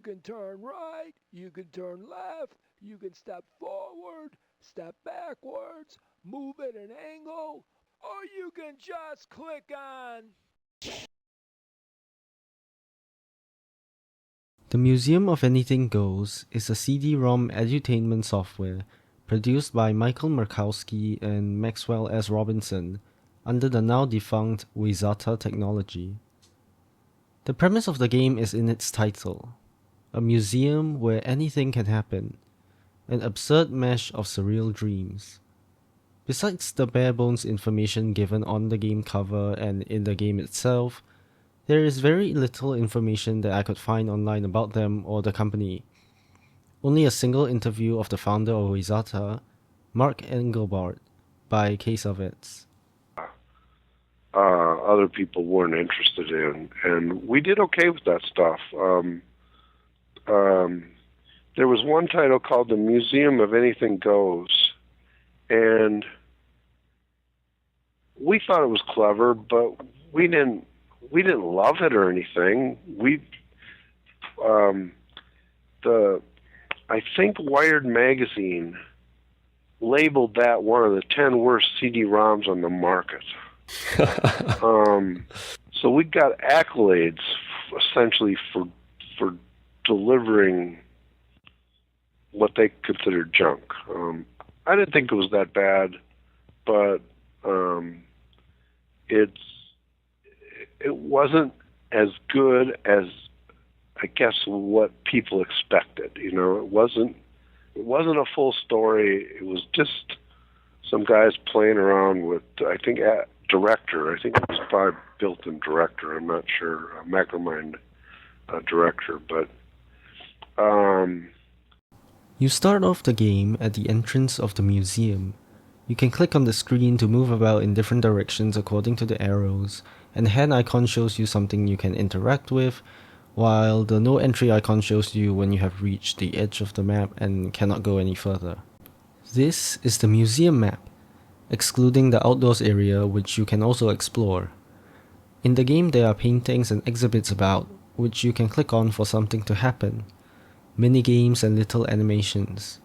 can turn right, you can turn left, you can step forward, step backwards, move at an angle, or you can just click on. The Museum of Anything Goes is a CD-ROM edutainment software produced by Michael Markowski and Maxwell S. Robinson under the now defunct Wayzata Technology. The premise of the game is in its title, a museum where anything can happen, an absurd mesh of surreal dreams. Besides the bare-bones information given on the game cover and in the game itself, there is very little information that I could find online about them or the company. Only a single interview of the founder of Wayzata, Mark Engelbart, by K-Savets. Other people weren't interested in, and we did okay with that stuff. There was one title called The Museum of Anything Goes, and we thought it was clever, but we didn't love it or anything. I think Wired magazine labeled that one of the 10 worst CD-ROMs on the market. So we got accolades essentially for delivering what they considered junk. I didn't think it was that bad, but it wasn't as good as, I guess, what people expected. You know, it wasn't a full story. It was just some guys playing around with, I think, Director. I think it was probably built in Director. I'm not sure. Macromind Director, but You start off the game at the entrance of the museum. You can click on the screen to move about in different directions according to the arrows, and the hand icon shows you something you can interact with, while the no entry icon shows you when you have reached the edge of the map and cannot go any further. This is the museum map, excluding the outdoors area, which you can also explore. In the game there are paintings and exhibits about, which you can click on for something to happen, mini-games and little animations.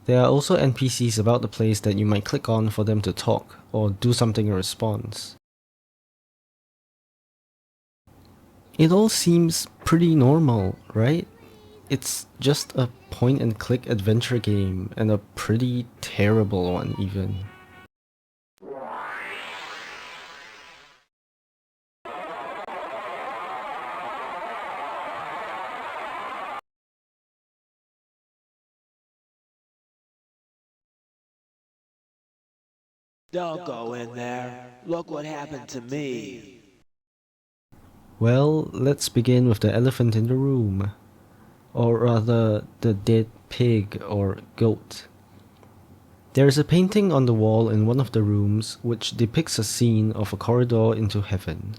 There are also NPCs about the place that you might click on for them to talk or do something in response. It all seems pretty normal, right? It's just a point-and-click adventure game, and a pretty terrible one even. Don't go in there. Look what happened to me. Well, let's begin with the elephant in the room. Or rather, the dead pig or goat. There is a painting on the wall in one of the rooms which depicts a scene of a corridor into heaven.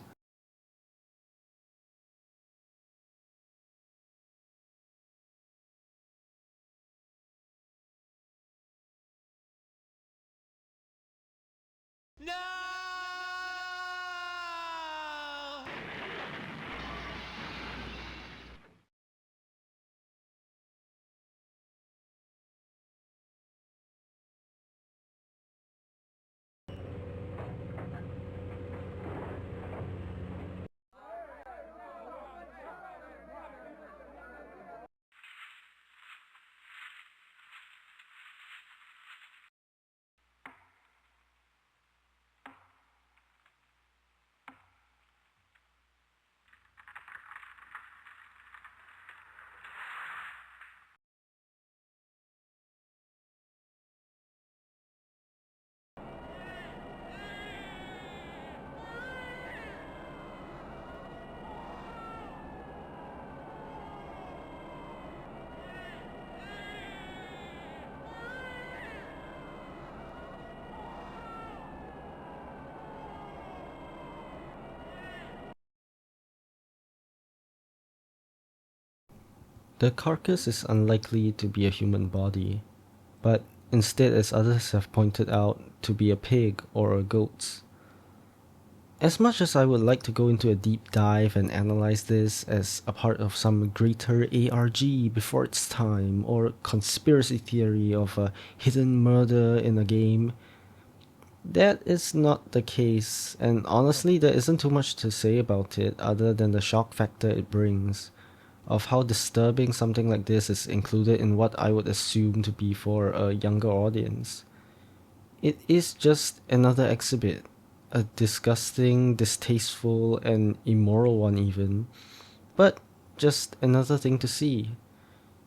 No! The carcass is unlikely to be a human body, but instead, as others have pointed out, to be a pig or a goat's. As much as I would like to go into a deep dive and analyze this as a part of some greater ARG before its time, or conspiracy theory of a hidden murder in a game, that is not the case, and honestly there isn't too much to say about it other than the shock factor it brings, of how disturbing something like this is included in what I would assume to be for a younger audience. It is just another exhibit, a disgusting, distasteful, and immoral one even, but just another thing to see.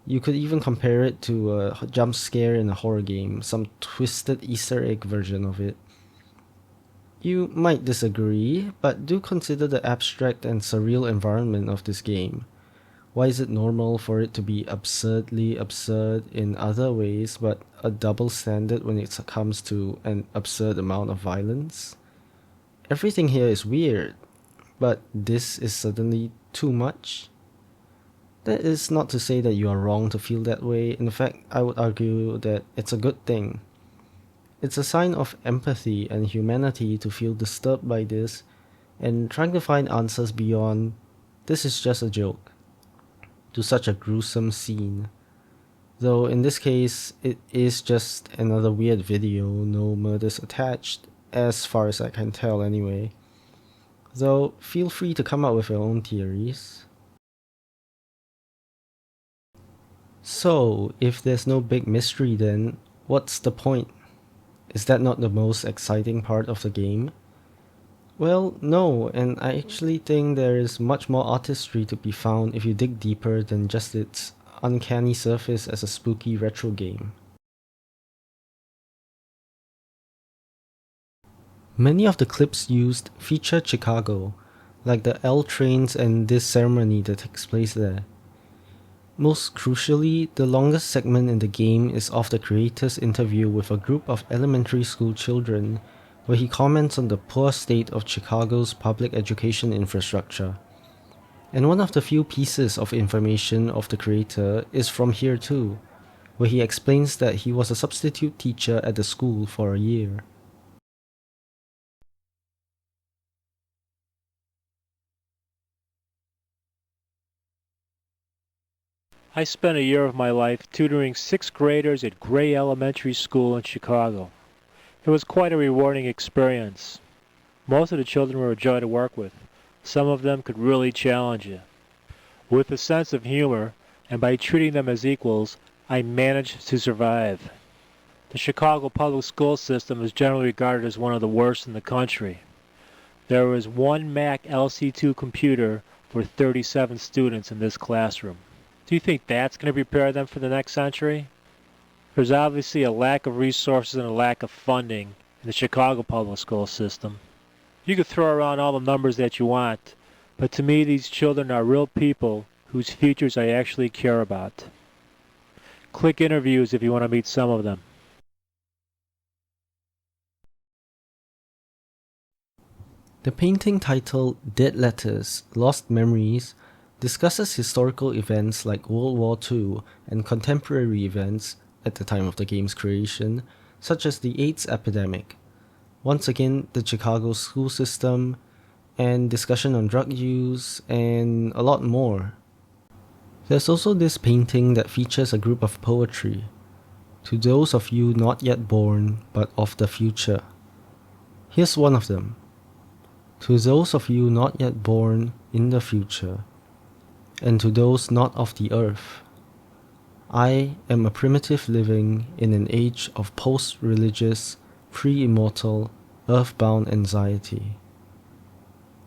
You could even compare it to a jump scare in a horror game, some twisted Easter egg version of it. You might disagree, but do consider the abstract and surreal environment of this game. Why is it normal for it to be absurdly absurd in other ways, but a double standard when it comes to an absurd amount of violence? Everything here is weird, but this is suddenly too much? That is not to say that you are wrong to feel that way. In fact, I would argue that it's a good thing. It's a sign of empathy and humanity to feel disturbed by this and trying to find answers beyond, this is just a joke, to such a gruesome scene. Though in this case, it is just another weird video, no murders attached, as far as I can tell anyway. Though, feel free to come up with your own theories. So, if there's no big mystery then, what's the point? Is that not the most exciting part of the game? Well, no, and I actually think there is much more artistry to be found if you dig deeper than just its uncanny surface as a spooky retro game. Many of the clips used feature Chicago, like the L trains and this ceremony that takes place there. Most crucially, the longest segment in the game is of the creator's interview with a group of elementary school children, where he comments on the poor state of Chicago's public education infrastructure. And one of the few pieces of information of the creator is from here too, where he explains that he was a substitute teacher at the school for a year. I spent a year of my life tutoring 6th graders at Gray Elementary School in Chicago. It was quite a rewarding experience. Most of the children were a joy to work with. Some of them could really challenge you. With a sense of humor, and by treating them as equals, I managed to survive. The Chicago public school system is generally regarded as one of the worst in the country. There was one Mac LC2 computer for 37 students in this classroom. Do you think that's going to prepare them for the next century? There's obviously a lack of resources and a lack of funding in the Chicago public school system. You could throw around all the numbers that you want, but to me these children are real people whose futures I actually care about. Click interviews if you want to meet some of them. The painting titled Dead Letters, Lost Memories discusses historical events like World War II and contemporary events at the time of the game's creation, such as the AIDS epidemic, once again the Chicago school system, and discussion on drug use, and a lot more. There's also this painting that features a group of poetry, to those of you not yet born but of the future. Here's one of them. To those of you not yet born in the future, and to those not of the earth, I am a primitive living in an age of post-religious, pre-immortal, earthbound anxiety,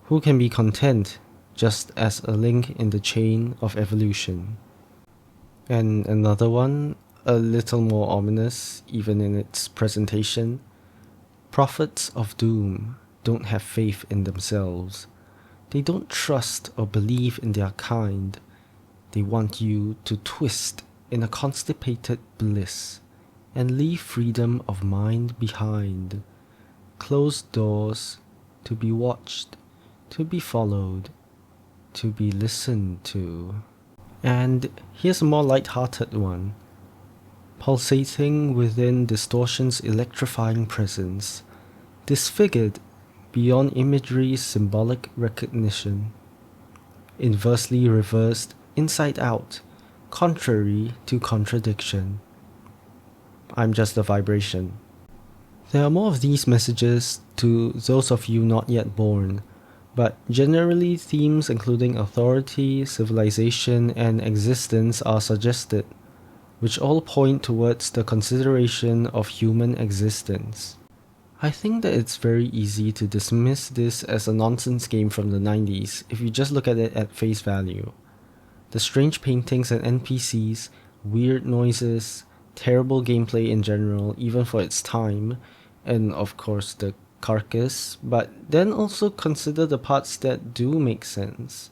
who can be content just as a link in the chain of evolution. And another one, a little more ominous even in its presentation. Prophets of doom don't have faith in themselves. They don't trust or believe in their kind. They want you to twist in a constipated bliss and leave freedom of mind behind. Closed doors, to be watched, to be followed, to be listened to. And here's a more light-hearted one. Pulsating within distortion's electrifying presence, disfigured beyond imagery's symbolic recognition. Inversely reversed, inside out, contrary to contradiction. I'm just a vibration. There are more of these messages to those of you not yet born, but generally themes including authority, civilization, and existence are suggested, which all point towards the consideration of human existence. I think that it's very easy to dismiss this as a nonsense game from the 90s if you just look at it at face value. The strange paintings and NPCs, weird noises, terrible gameplay in general, even for its time, and of course the carcass, but then also consider the parts that do make sense.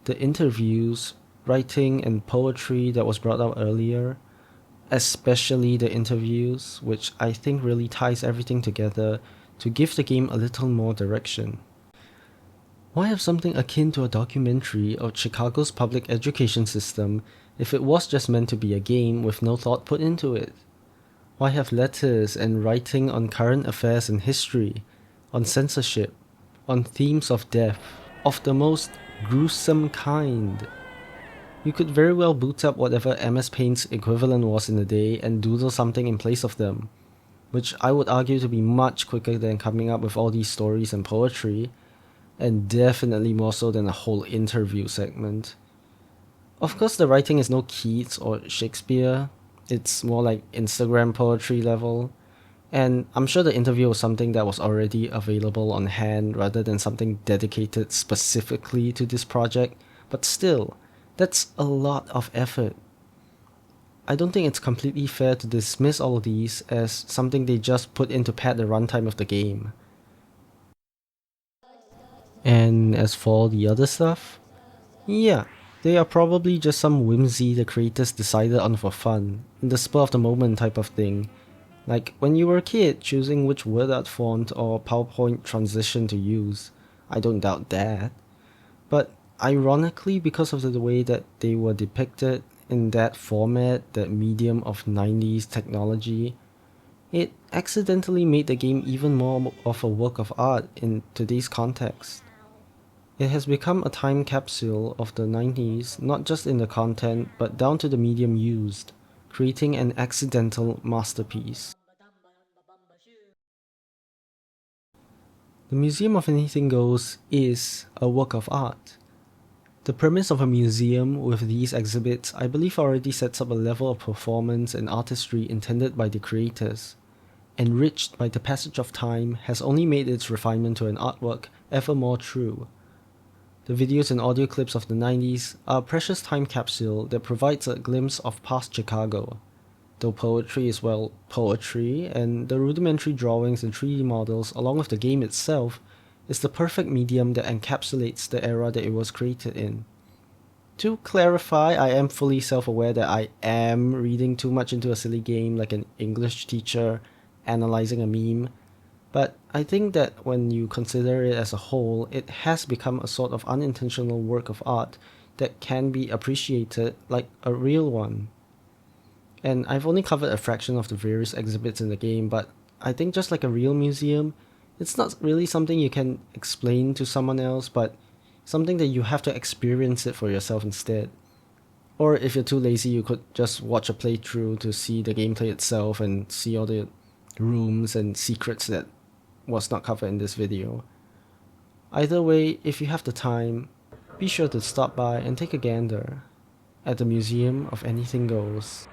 The interviews, writing, and poetry that was brought out earlier, especially the interviews, which I think really ties everything together to give the game a little more direction. Why have something akin to a documentary of Chicago's public education system if it was just meant to be a game with no thought put into it? Why have letters and writing on current affairs and history, on censorship, on themes of death, of the most gruesome kind? You could very well boot up whatever MS Paint's equivalent was in the day and doodle something in place of them, which I would argue to be much quicker than coming up with all these stories and poetry, and definitely more so than a whole interview segment. Of course, the writing is no Keats or Shakespeare, it's more like Instagram poetry level, and I'm sure the interview was something that was already available on hand rather than something dedicated specifically to this project, but still, that's a lot of effort. I don't think it's completely fair to dismiss all of these as something they just put in to pad the runtime of the game. And as for the other stuff, yeah, they are probably just some whimsy the creators decided on for fun, in the spur of the moment type of thing. Like when you were a kid choosing which word art font or PowerPoint transition to use. I don't doubt that. But ironically, because of the way that they were depicted in that format, that medium of 90s technology, it accidentally made the game even more of a work of art in today's context. It has become a time capsule of the 90s, not just in the content, but down to the medium used, creating an accidental masterpiece. The Museum of Anything Goes is a work of art. The premise of a museum with these exhibits I believe already sets up a level of performance and artistry intended by the creators. Enriched by the passage of time, has only made its refinement to an artwork ever more true. The videos and audio clips of the 90s are a precious time capsule that provides a glimpse of past Chicago. Though poetry is, well, poetry, and the rudimentary drawings and 3D models along with the game itself is the perfect medium that encapsulates the era that it was created in. To clarify, I am fully self-aware that I am reading too much into a silly game like an English teacher analyzing a meme, but I think that when you consider it as a whole, it has become a sort of unintentional work of art that can be appreciated like a real one. And I've only covered a fraction of the various exhibits in the game, but I think just like a real museum, it's not really something you can explain to someone else, but something that you have to experience it for yourself instead. Or if you're too lazy, you could just watch a playthrough to see the gameplay itself and see all the rooms and secrets that was not covered in this video. Either way, if you have the time, be sure to stop by and take a gander at the Museum of Anything Goes.